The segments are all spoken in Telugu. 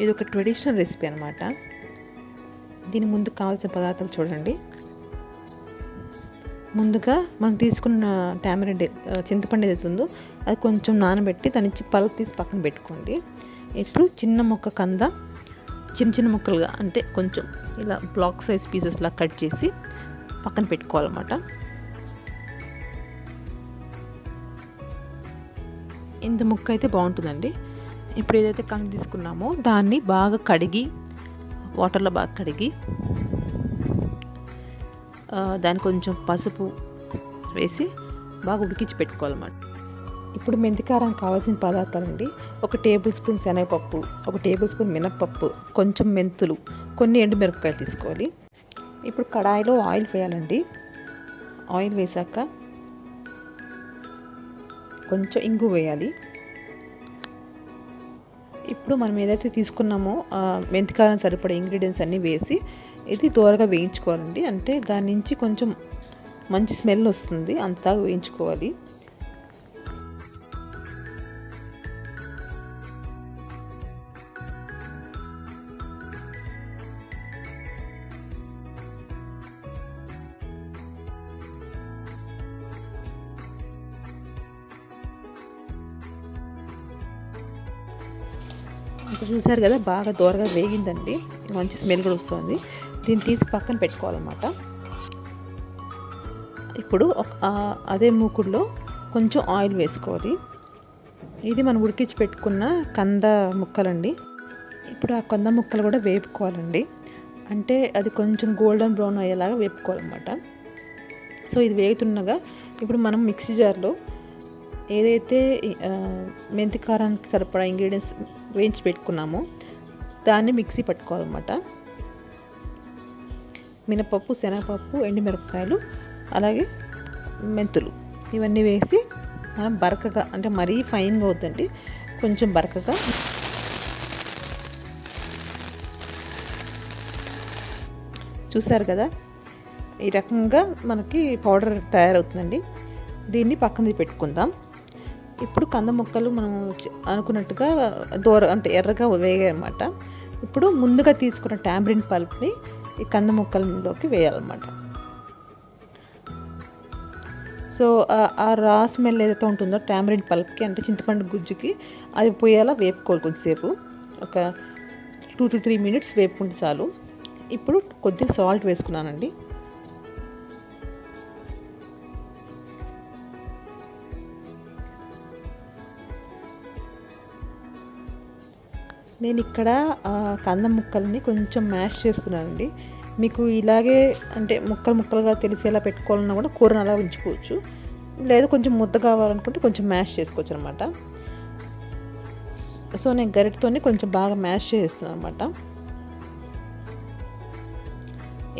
ఇది ఒక ట్రెడిషనల్ రెసిపీ అనమాట. దీని ముందు కావాల్సిన పదార్థాలు చూడండి. ముందుగా మనం తీసుకున్న టామరెంట్ చింతపండు ఏదైతే ఉందో అది కొంచెం నానబెట్టి దాని నుంచి పల్ప్ తీసి పక్కన పెట్టుకోండి. ఇప్పుడు చిన్న ముక్క కంద చిన్న చిన్న ముక్కలుగా అంటే కొంచెం ఇలా బ్లాక్ సైజ్ పీసెస్లా కట్ చేసి పక్కన పెట్టుకోవాలన్నమాట. ఇంత ముక్క అయితే బాగుంటుందండి. ఇప్పుడు ఏదైతే కంద తీసుకున్నామో దాన్ని బాగా కడిగి వాటర్లో బాగా కడిగి దాన్ని కొంచెం పసుపు వేసి బాగా ఉడికించి పెట్టుకోవాలన్నమాట. ఇప్పుడు మెంతికారానికి కావాల్సిన పదార్థాలండి. 1 టేబుల్ స్పూన్ శనగపప్పు, 1 టేబుల్ స్పూన్ మినప్పప్పు, కొంచెం మెంతులు, కొన్ని ఎండుమిరపకాయలు తీసుకోవాలి. ఇప్పుడు కడాయిలో ఆయిల్ వేయాలండి. ఆయిల్ వేసాక కొంచెం ఇంగు వేయాలి. ఇప్పుడు మనం ఏదైతే తీసుకున్నామో మెంతికారం సరిపడే ఇంగ్రీడియంట్స్ అన్నీ వేసి ఇది దూరగా వేయించుకోవాలండి. అంటే దాని నుంచి కొంచెం మంచి స్మెల్ వస్తుంది, అంతగా వేయించుకోవాలి. ఇప్పుడు చూసారు కదా, బాగా దూరగా వేగిందండి, మంచి స్మెల్ కూడా వస్తుంది. దీన్ని తీసి పక్కన పెట్టుకోవాలన్నమాట. ఇప్పుడు అదే మూకుడులో కొంచెం ఆయిల్ వేసుకోవాలి. ఇది మనం ఉడికించి పెట్టుకున్న కంద ముక్కలండి. ఇప్పుడు ఆ కంద ముక్కలు కూడా వేపుకోవాలండి. అంటే అది కొంచెం గోల్డెన్ బ్రౌన్ అయ్యేలాగా వేపుకోవాలన్నమాట. సో ఇది వేగుతుండగా ఇప్పుడు మనం మిక్సీ జార్లో ఏదైతే మెంతి కారానికి సరిపడా ఇంగ్రీడియంట్స్ వేయించి పెట్టుకున్నామో దాన్ని మిక్సీ పట్టుకోవాలన్నమాట. మినపప్పు, శనగపప్పు, ఎండుమిరపకాయలు, అలాగే మెంతులు ఇవన్నీ వేసి మనం బరకగా, అంటే మరీ ఫైన్గా అవుతుందండి, కొంచెం బరకగా చూసారు కదా, ఈ రకంగా మనకి పౌడర్ తయారవుతుందండి. దీన్ని పక్కన పెట్టుకుందాం. ఇప్పుడు కంద ముక్కలు మనం అనుకున్నట్టుగా అంటే ఎర్రగా వేగాయి అన్నమాట. ఇప్పుడు ముందుగా తీసుకున్న టామరిన్ పల్ప్ని ఈ కంద ముక్కలలోకి వేయాలన్నమాట. సో ఆ రా స్మెల్ ఏదైతే ఉంటుందో టామరిన్ పల్ప్కి, అంటే చింతపండు గుజ్జుకి, అది పోయేలా వేపుకోవాలి కొద్దిసేపు. ఒక 2 to 3 minutes వేపుకుంటే చాలు. ఇప్పుడు కొద్దిగా సాల్ట్ వేసుకున్నానండి. నేను ఇక్కడ కంద ముక్కల్ని కొంచెం మ్యాష్ చేస్తున్నానండి. మీకు ఇలాగే అంటే ముక్కలుగా తెలిసేలా పెట్టుకోవాలన్నా కూడా కూరను అలా ఉంచుకోవచ్చు. లేదు కొంచెం ముద్ద కావాలనుకుంటే కొంచెం మ్యాష్ చేసుకోవచ్చు అనమాట. సో నేను గరిటతోని కొంచెం బాగా మ్యాష్ చేస్తున్నాను అనమాట.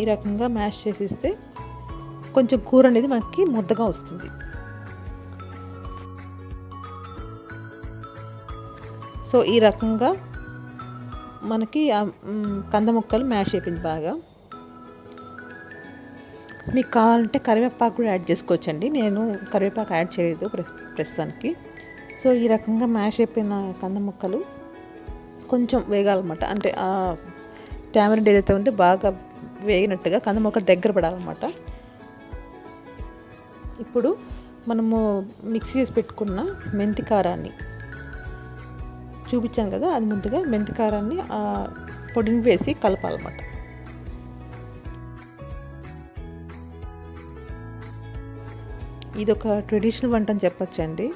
ఈ రకంగా మ్యాష్ చేసిస్తే కొంచెం కూర అనేది మనకి ముద్దగా వస్తుంది. సో ఈ రకంగా మనకి కంద ముక్కలు మ్యాష్ అయిపోయింది బాగా. మీకు కావాలంటే కరివేపాకు కూడా యాడ్ చేసుకోవచ్చండి. నేను కరివేపాకు యాడ్ చేయలేదు ప్రస్తుతానికి. సో ఈ రకంగా మ్యాష్ అయిపోయిన కంద ముక్కలు కొంచెం వేగాలన్నమాట. అంటే ఆ టామరెంట్ ఏదైతే ఉందో బాగా వేగినట్టుగా కంద ముక్కలు దగ్గర పడాలన్నమాట. ఇప్పుడు మనము మిక్సీ చేసి పెట్టుకున్న మెంతి కారాన్ని చూపించాను కదా, అది ముందుగా మెంతి కారాన్ని ఆ పొడిని వేసి కలపాలన్నమాట. ఇది ఒక ట్రెడిషనల్ వంట అని చెప్పచ్చండి.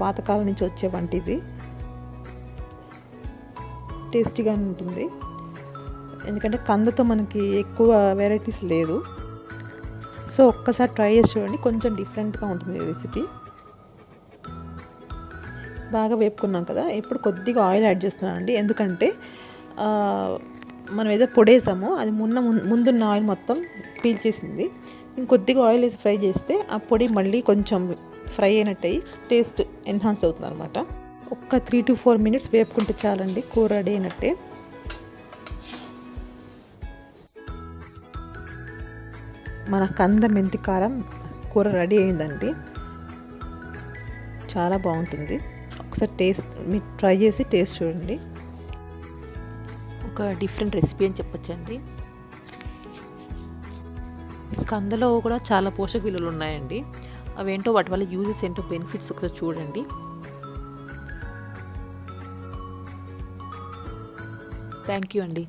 పాతకాలం నుంచి వచ్చే వంట ఇది. టేస్టీగా ఉంటుంది, ఎందుకంటే కందతో మనకి ఎక్కువ వెరైటీస్ లేదు. సో ఒక్కసారి ట్రై చేసి చూడండి, కొంచెం డిఫరెంట్గా ఉంటుంది రెసిపీ. బాగా వేపుకున్నాం కదా, ఇప్పుడు కొద్దిగా ఆయిల్ యాడ్ చేస్తున్నానండి. ఎందుకంటే మనం ఏదో పొడేసామో అది ముందున్న ఆయిల్ మొత్తం పీల్చేసింది. ఇంకొద్దిగా ఆయిల్ వేసి ఫ్రై చేస్తే ఆ పొడి మళ్ళీ కొంచెం ఫ్రై అయినట్టు అయ్యి టేస్ట్ ఎన్హాన్స్ అవుతుంది అనమాట. ఒక్క 3 to 4 minutes వేపుకుంటే చాలండి, కూర రెడీ అయినట్టే. మన కంద మెంతి కారం కూర రెడీ అయిందండి. చాలా బాగుంటుంది. ఒకసారి మీరు ట్రై చేసి టేస్ట్ చూడండి. ఒక డిఫరెంట్ రెసిపీ అని చెప్పొచ్చండి. కందలో కూడా చాలా పోషక విలువలు ఉన్నాయండి. అవేంటో వాటి వల్ల యూజెస్ ఏంటో బెనిఫిట్స్ ఒకసారి చూడండి. థ్యాంక్ యూ అండి.